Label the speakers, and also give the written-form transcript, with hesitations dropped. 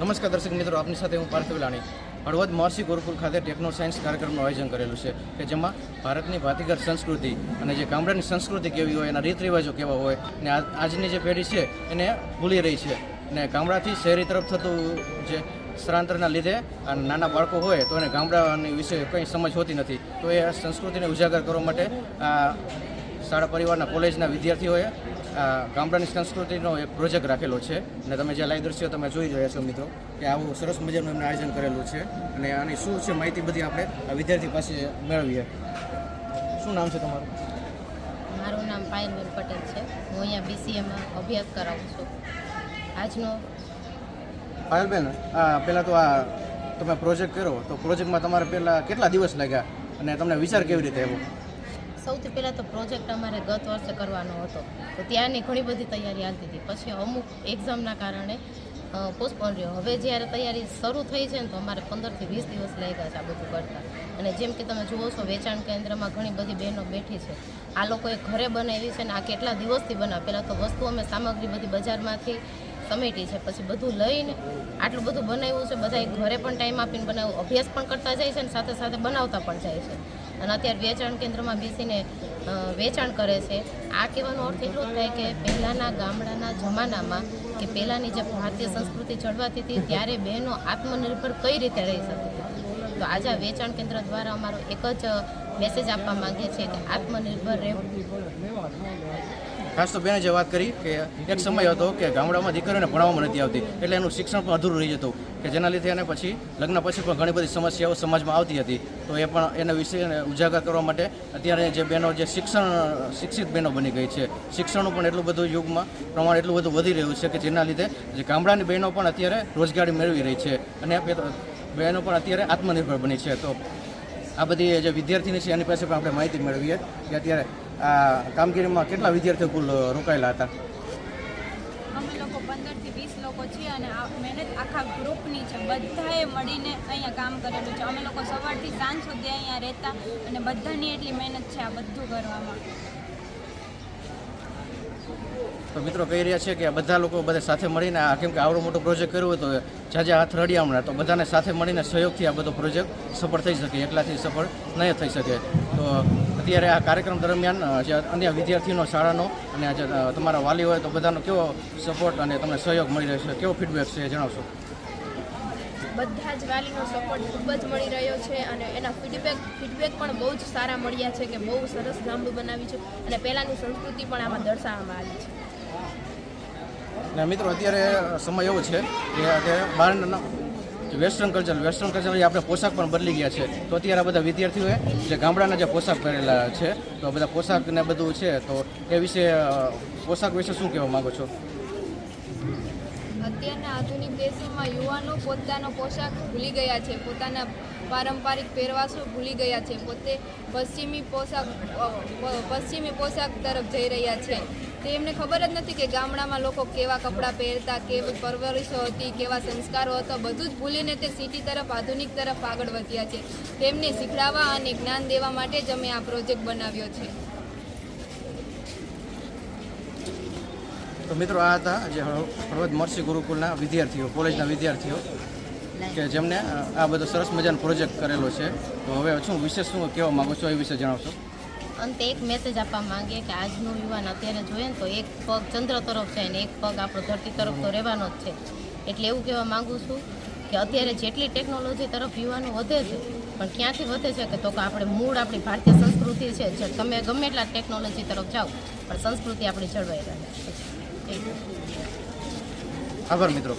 Speaker 1: નમસ્કાર દર્શક મિત્રો, આપની સાથે હું પાર્થિવ લાણી. હળવદ મહર્ષિ ગુરુકુલ ખાતે ટેકનો સાયન્સ કાર્યક્રમનું આયોજન કરેલું છે કે જેમાં ભારતની ભાતીગર સંસ્કૃતિ અને જે ગામડાની સંસ્કૃતિ કેવી હોય, એના રીત રિવાજો કેવા હોય અને આજની જે પેઢી છે એને ભૂલી રહી છે અને ગામડાથી શહેરી તરફ થતું જે સ્થળાંતરના લીધે નાના બાળકો હોય તો એને ગામડાની વિશે કંઈ સમજ હોતી નથી. તો એ સંસ્કૃતિને ઉજાગર કરવા માટે શાળા પરિવારના કોલેજના વિદ્યાર્થીઓએ ગામડાની સંસ્કૃતિનો એક પ્રોજેક્ટ રાખેલો છે અને તમે જે લાઈવ દ્રશ્યો તમે જોઈ રહ્યા છો મિત્રો કે આવું સરસ મજાનું એમને આયોજન કરેલું છે અને આની શું છે માહિતી બધી આપણે આ વિદ્યાર્થી પાસે મેળવીએ. શું નામ છે તમારું?
Speaker 2: મારું નામ પાયલબેન પટેલ છે. હું અહીંયા BCAમાં અભ્યાસ કરાવું છું. આજનો
Speaker 1: પાયલબેન, પહેલાં તો તમે પ્રોજેક્ટ કર્યો તો પ્રોજેક્ટમાં તમારે પહેલાં કેટલા દિવસ લાગ્યા અને તમને વિચાર કેવી રીતે આવ્યો?
Speaker 2: સૌથી પહેલાં તો પ્રોજેક્ટ અમારે ગત વર્ષે કરવાનો હતો, તો ત્યાંની ઘણી બધી તૈયારી હાલતી હતી. પછી અમુક એક્ઝામના કારણે પોસ્ટપોન રહ્યો. હવે જ્યારે તૈયારી શરૂ થઈ છે ને તો અમારે 15 થી 20 દિવસ લાગ્યા છે આ બધું કરતાં. અને જેમ કે તમે જુઓ છો, વેચાણ કેન્દ્રમાં ઘણી બધી બહેનો બેઠી છે. આ લોકોએ ઘરે બનાવી છે ને આ કેટલા દિવસથી બનાવે. પહેલાં તો વસ્તુ અમે સામગ્રી બધી બજારમાંથી સમેટી છે, પછી બધું લઈને આટલું બધું બનાવ્યું છે. બધાએ ઘરે પણ ટાઈમ આપીને બનાવ્યું, અભ્યાસ પણ કરતા જાય છે અને સાથે સાથે બનાવતા પણ જાય છે. અને અત્યારે વેચાણ કેન્દ્રમાં બેસીને વેચાણ કરે છે. આ કહેવાનો અર્થ એટલો જ થાય કે પહેલાંના ગામડાના જમાનામાં કે પહેલાંની જે ભારતીય સંસ્કૃતિ જળવાતી હતી ત્યારે બહેનો આત્મનિર્ભર કઈ રીતે રહી શકતી. તો આજે આ વેચાણ કેન્દ્ર દ્વારા અમારો એક જ મેસેજ આપવા માંગીએ છીએ કે આત્મનિર્ભર રહેવું.
Speaker 1: ખાસ તો બેને જે વાત કરી કે એક સમય હતો કે ગામડામાં દીકરીઓને ભણાવવામાં નથી આવતી, એટલે એનું શિક્ષણ પણ અધૂરું રહી જતું કે જેના લીધે એને પછી લગ્ન પછી પણ ઘણી બધી સમસ્યાઓ સમાજમાં આવતી હતી. તો એ પણ એના વિશે ઉજાગર કરવા માટે અત્યારે જે બહેનો જે શિક્ષિત બહેનો બની ગઈ છે, શિક્ષણનું પણ એટલું બધું યુગમાં પ્રમાણ એટલું બધું વધી રહ્યું છે કે જેના લીધે જે ગામડાની બહેનો પણ અત્યારે રોજગારી મેળવી રહી છે અને બહેનો પણ અત્યારે આત્મનિર્ભર બની છે. તો આ બધી જે વિદ્યાર્થીની છે એની પાસે પણ આપણે માહિતી મેળવીએ કે અત્યારે આ કામગીરીમાં કેટલા વિદ્યાર્થીઓ કુલ રોકાયેલા હતા?
Speaker 3: અમે લોકો 15 થી 20 લોકો છીએ અને આ મહેનત આખા ગ્રુપની છે. બધાએ મળીને અહીંયા કામ કરેલું છે. અમે લોકો સવારથી સાંજ સુધી અહીંયા રહેતા અને બધાની એટલી મહેનત છે આ બધું કરવામાં.
Speaker 1: તો મિત્રો કહી રહ્યા છે કે બધા લોકો બધા સાથે મળીને કેમ કે આવડો મોટો પ્રોજેક્ટ કર્યો હોય તો જાજા હાથ રડ્યા હમણાં, તો બધાને સાથે મળીને સહયોગથી આ બધો પ્રોજેક્ટ સફળ થઈ શકે, એકલાથી સફળ નહીં થઈ શકે. તો અત્યારે આ કાર્યક્રમ દરમિયાન જે અન્ય વિદ્યાર્થીનો શાળાનો અને જે તમારા વાલી હોય તો બધાનો કેવો સપોર્ટ અને તમને સહયોગ મળી રહ્યો છે, કેવો ફીડબેક છે એ જણાવશો?
Speaker 4: બધા જ વાલીનો સપોર્ટ ખૂબ જ મળી રહ્યો છે અને એના ફીડબેક પણ બહુ જ સારા મળ્યા છે કે બહુ સરસ ગામડું બનાવ્યું છે અને પહેલાંની સંસ્કૃતિ પણ આમાં દર્શાવવામાં આવી છે.
Speaker 1: અને મિત્રો અત્યારે સમય એવો છે કે અત્યારે બહારના વેસ્ટર્ન કલ્ચર આપણે પોશાક પણ બદલી ગયા છે. તો અત્યારે આ બધા વિદ્યાર્થીઓએ જે ગામડાના જે પોશાક પહેરેલા છે તો બધા પોશાક ને બધું છે, તો એ વિશે પોશાક વિશે શું કહેવા માગો છો?
Speaker 5: અત્યારના આધુનિક દેશોમાં યુવાનો પોતાનો પોશાક ભૂલી ગયા છે, પોતાના પારંપરિક પહેરવાશો ભૂલી ગયા છે, પોતે પશ્ચિમી પોશાક તરફ જઈ રહ્યા છે. તે એમને ખબર જ નથી કે ગામડામાં લોકો કેવા કપડાં પહેરતા, કેવી પરવરિશો હતી, કેવા સંસ્કારો હતા, બધું જ ભૂલીને તે સિટી તરફ, આધુનિક તરફ આગળ વધ્યા છે. તેમને શીખડાવવા અને જ્ઞાન દેવા માટે જ અમે આ પ્રોજેક્ટ બનાવ્યો છે.
Speaker 1: તો મિત્રો આ હતા જે હળવદ મહર્ષિ ગુરુકુલના વિદ્યાર્થીઓ, કોલેજના વિદ્યાર્થીઓ કે જેમને આ બધો સરસ મજાનો પ્રોજેક્ટ કરેલો છે. તો હવે શું વિશેષ શું કહેવા માગો છો એ વિશે જણાવશો?
Speaker 2: અંતે એક મેસેજ આપવા માંગીએ કે આજનું યુવાન અત્યારે જોઈએ ને તો એક પગ ચંદ્ર તરફ જાય ને એક પગ આપણો ધરતી તરફ તો રહેવાનો જ છે. એટલે એવું કહેવા માગું છું કે અત્યારે જેટલી ટેકનોલોજી તરફ યુવાનો વધે છે પણ ક્યાંથી વધે છે કે તો કે આપણે મૂળ આપણી ભારતીય સંસ્કૃતિ છે. જે તમે ગમે એટલા ટેકનોલોજી તરફ જાઓ પણ સંસ્કૃતિ આપણી જળવાઈ રહે.
Speaker 1: આભાર મિત્રો.